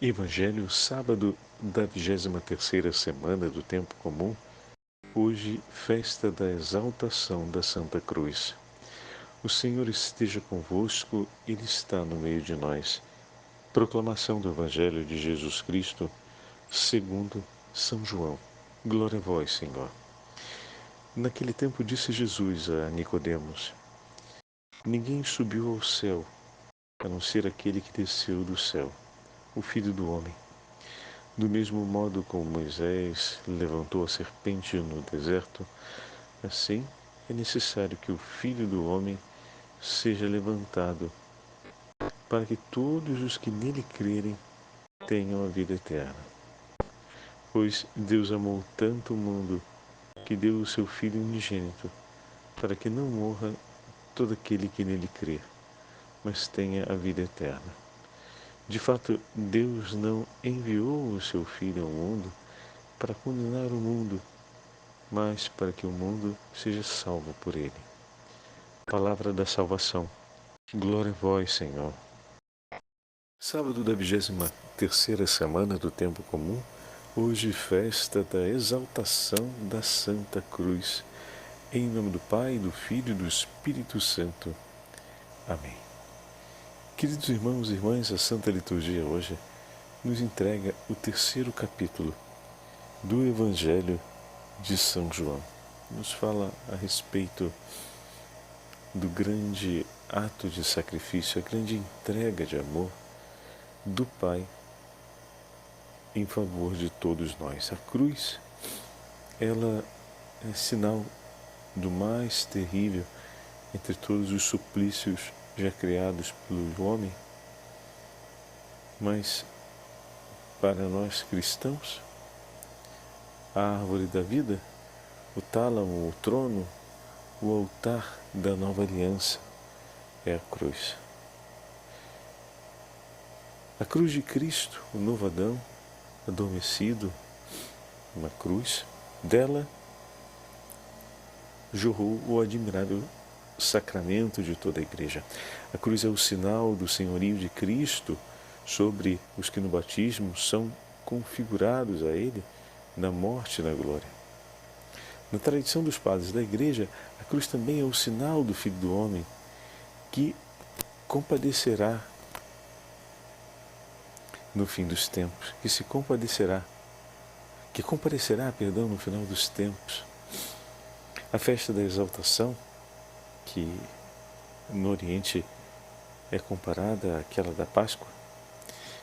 Evangelho, sábado da 23ª semana do Tempo Comum, hoje, festa da exaltação da Santa Cruz. O Senhor esteja convosco, Ele está no meio de nós. Proclamação do Evangelho de Jesus Cristo, segundo São João. Glória a vós, Senhor. Naquele tempo disse Jesus a Nicodemos: Ninguém subiu ao céu, a não ser aquele que desceu do céu, o Filho do Homem. Do mesmo modo como Moisés levantou a serpente no deserto, assim é necessário que o Filho do Homem seja levantado, para que todos os que nele crerem tenham a vida eterna. Pois Deus amou tanto o mundo que deu o seu Filho unigênito, para que não morra todo aquele que nele crê, mas tenha a vida eterna. De fato, Deus não enviou o seu Filho ao mundo para condenar o mundo, mas para que o mundo seja salvo por ele. Palavra da salvação. Glória a vós, Senhor. Sábado da 23ª semana do Tempo Comum, hoje festa da exaltação da Santa Cruz. Em nome do Pai, do Filho e do Espírito Santo. Amém. Queridos irmãos e irmãs, a Santa Liturgia hoje nos entrega o 3º capítulo do Evangelho de São João. Nos fala a respeito do grande ato de sacrifício, a grande entrega de amor do Pai em favor de todos nós. A cruz, ela é sinal do mais terrível entre todos os suplícios já criados pelo homem, mas para nós cristãos, a árvore da vida, o tálamo, o trono, o altar da nova aliança é a cruz. A cruz de Cristo, o novo Adão, adormecido na cruz, dela jorrou o admirável sacramento de toda a Igreja. A cruz é o sinal do senhorio de Cristo sobre os que no batismo são configurados a Ele na morte e na glória. Na tradição dos padres da Igreja, a cruz também é o sinal do Filho do Homem, que compadecerá no fim dos tempos, que comparecerá, no final dos tempos. A festa da exaltação, que no Oriente é comparada àquela da Páscoa,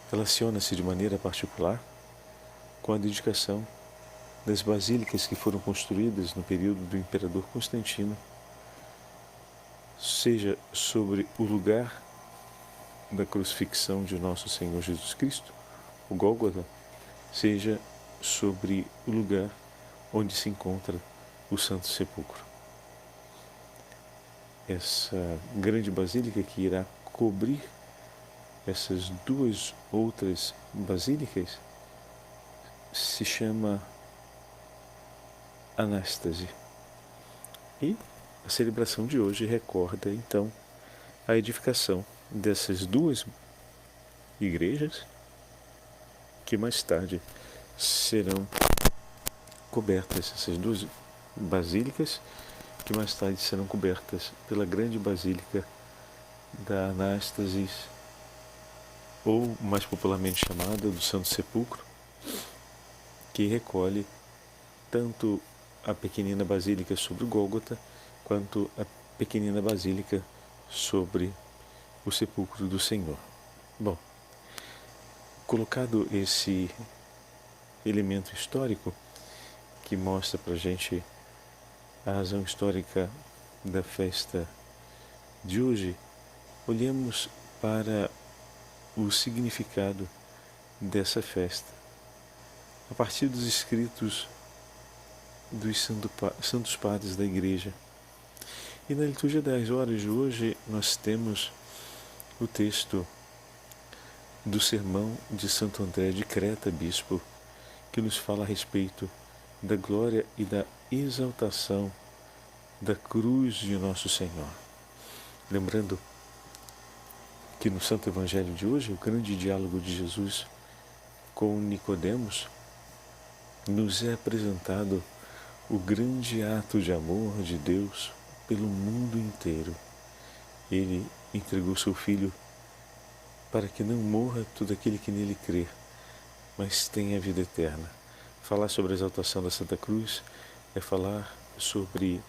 relaciona-se de maneira particular com a dedicação das basílicas que foram construídas no período do imperador Constantino, seja sobre o lugar da crucifixão de nosso Senhor Jesus Cristo, o Gólgota, seja sobre o lugar onde se encontra o Santo Sepulcro. Essa grande basílica que irá cobrir essas duas outras basílicas se chama Anástase. E a celebração de hoje recorda, então, a edificação dessas duas igrejas que mais tarde serão cobertas, essas duas basílicas que mais tarde serão cobertas pela grande basílica da Anástase, ou mais popularmente chamada do Santo Sepulcro, que recolhe tanto a pequenina basílica sobre o Gólgota, quanto a pequenina basílica sobre o sepulcro do Senhor. Bom, colocado esse elemento histórico que mostra para a gente a razão histórica da festa de hoje, olhemos para o significado dessa festa a partir dos escritos dos santos padres da Igreja. E na liturgia das horas de hoje nós temos o texto do sermão de Santo André de Creta, bispo, que nos fala a respeito da glória e da exaltação da cruz de nosso Senhor. Lembrando que no Santo Evangelho de hoje, o grande diálogo de Jesus com Nicodemos, nos é apresentado o grande ato de amor de Deus pelo mundo inteiro. Ele entregou seu Filho para que não morra todo aquele que nele crer, mas tenha a vida eterna. Falar sobre a exaltação da Santa Cruz é falar sobre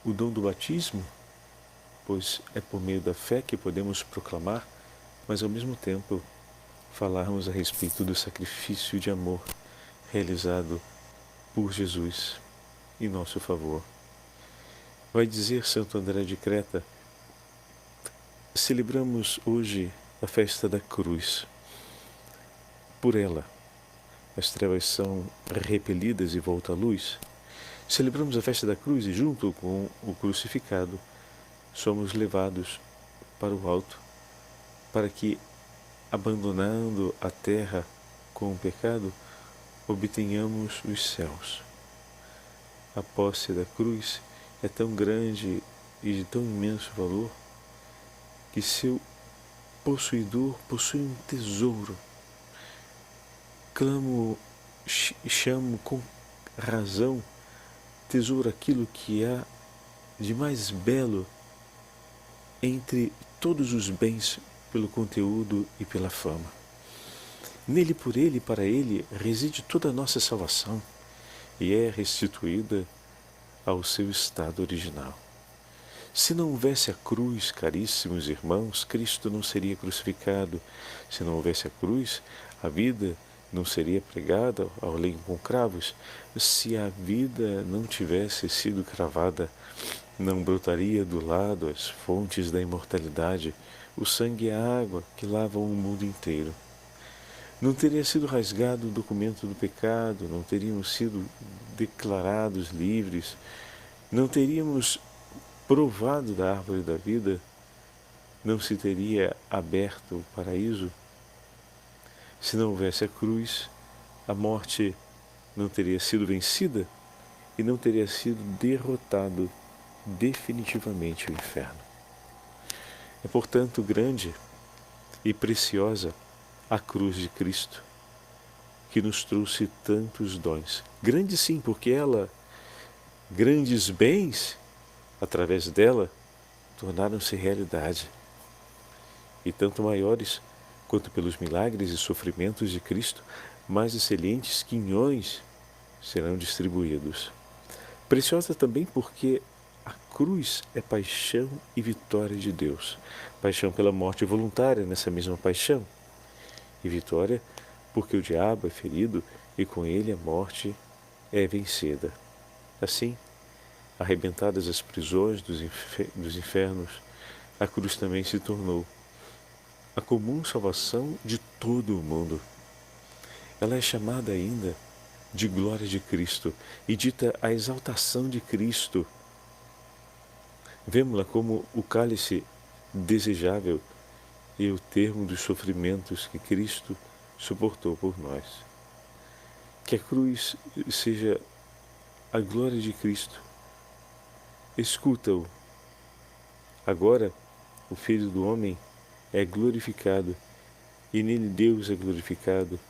o dom do batismo, pois é por meio da fé que podemos proclamar, mas ao mesmo tempo falarmos a respeito do sacrifício de amor realizado por Jesus em nosso favor. Vai dizer Santo André de Creta: celebramos hoje a festa da cruz. Por ela, as trevas são repelidas e volta à luz. Celebramos a festa da cruz e, junto com o crucificado, somos levados para o alto, para que, abandonando a terra com o pecado, obtenhamos os céus. A posse da cruz é tão grande e de tão imenso valor que seu possuidor possui um tesouro. Chamo com razão tesouro aquilo que há de mais belo entre todos os bens pelo conteúdo e pela fama. Nele, por ele e para ele reside toda a nossa salvação e é restituída ao seu estado original. Se não houvesse a cruz, caríssimos irmãos, Cristo não seria crucificado. Se não houvesse a cruz, a vida não seria pregada ao lenho com cravos. Se a vida não tivesse sido cravada, não brotaria do lado as fontes da imortalidade, o sangue e a água que lavam o mundo inteiro. Não teria sido rasgado o documento do pecado, não teríamos sido declarados livres, não teríamos provado da árvore da vida, não se teria aberto o paraíso. Se não houvesse a cruz, a morte não teria sido vencida e não teria sido derrotado definitivamente o inferno. É, portanto, grande e preciosa a cruz de Cristo, que nos trouxe tantos dons. Grande sim, porque ela, grandes bens, através dela, tornaram-se realidade. E tanto maiores quanto pelos milagres e sofrimentos de Cristo, mais excelentes quinhões serão distribuídos. Preciosa também porque a cruz é paixão e vitória de Deus. Paixão pela morte voluntária nessa mesma paixão. E vitória porque o diabo é ferido e com ele a morte é vencida. Assim, arrebentadas as prisões dos infernos, a cruz também se tornou a comum salvação de todo o mundo. Ela é chamada ainda de glória de Cristo e dita a exaltação de Cristo. Vemo-la como o cálice desejável e o termo dos sofrimentos que Cristo suportou por nós. Que a cruz seja a glória de Cristo. Escuta-o. Agora, o Filho do Homem é glorificado, e nele Deus é glorificado,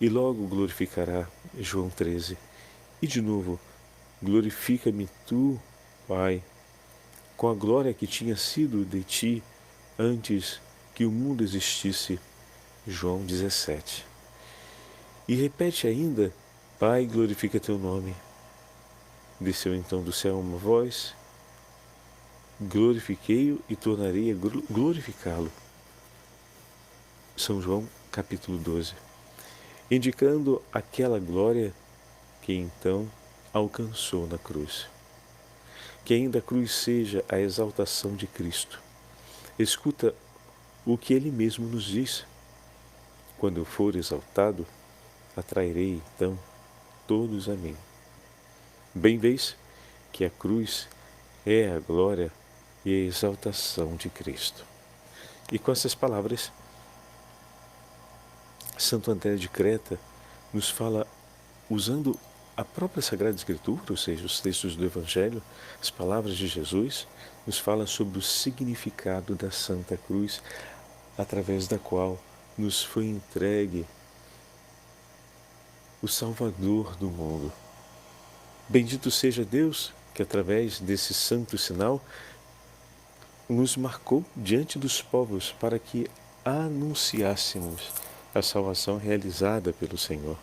e logo glorificará. João 13. E de novo, glorifica-me tu, Pai, com a glória que tinha sido de ti antes que o mundo existisse. João 17. E repete ainda, Pai, glorifica teu nome. Desceu então do céu uma voz, glorifiquei-o e tornarei a glorificá-lo. São João, capítulo 12. Indicando aquela glória que então alcançou na cruz. Que ainda a cruz seja a exaltação de Cristo. Escuta o que ele mesmo nos diz. Quando eu for exaltado, atrairei então todos a mim. Bem vês que a cruz é a glória e a exaltação de Cristo. E com essas palavras, Santo André de Creta nos fala, usando a própria Sagrada Escritura, ou seja, os textos do Evangelho, as palavras de Jesus, nos fala sobre o significado da Santa Cruz, através da qual nos foi entregue o Salvador do mundo. Bendito seja Deus que, através desse santo sinal, nos marcou diante dos povos para que anunciássemos a salvação realizada pelo Senhor.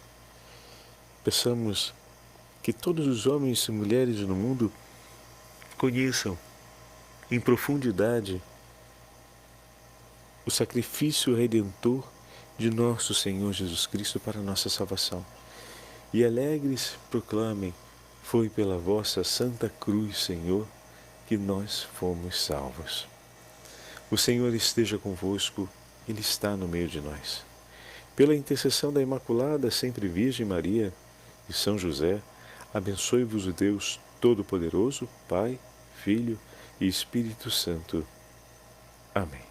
Peçamos que todos os homens e mulheres no mundo conheçam em profundidade o sacrifício redentor de nosso Senhor Jesus Cristo para a nossa salvação. E alegres proclamem: foi pela vossa Santa Cruz, Senhor, que nós fomos salvos. O Senhor esteja convosco, Ele está no meio de nós. Pela intercessão da Imaculada Sempre Virgem Maria e São José, abençoe-vos o Deus Todo-Poderoso, Pai, Filho e Espírito Santo. Amém.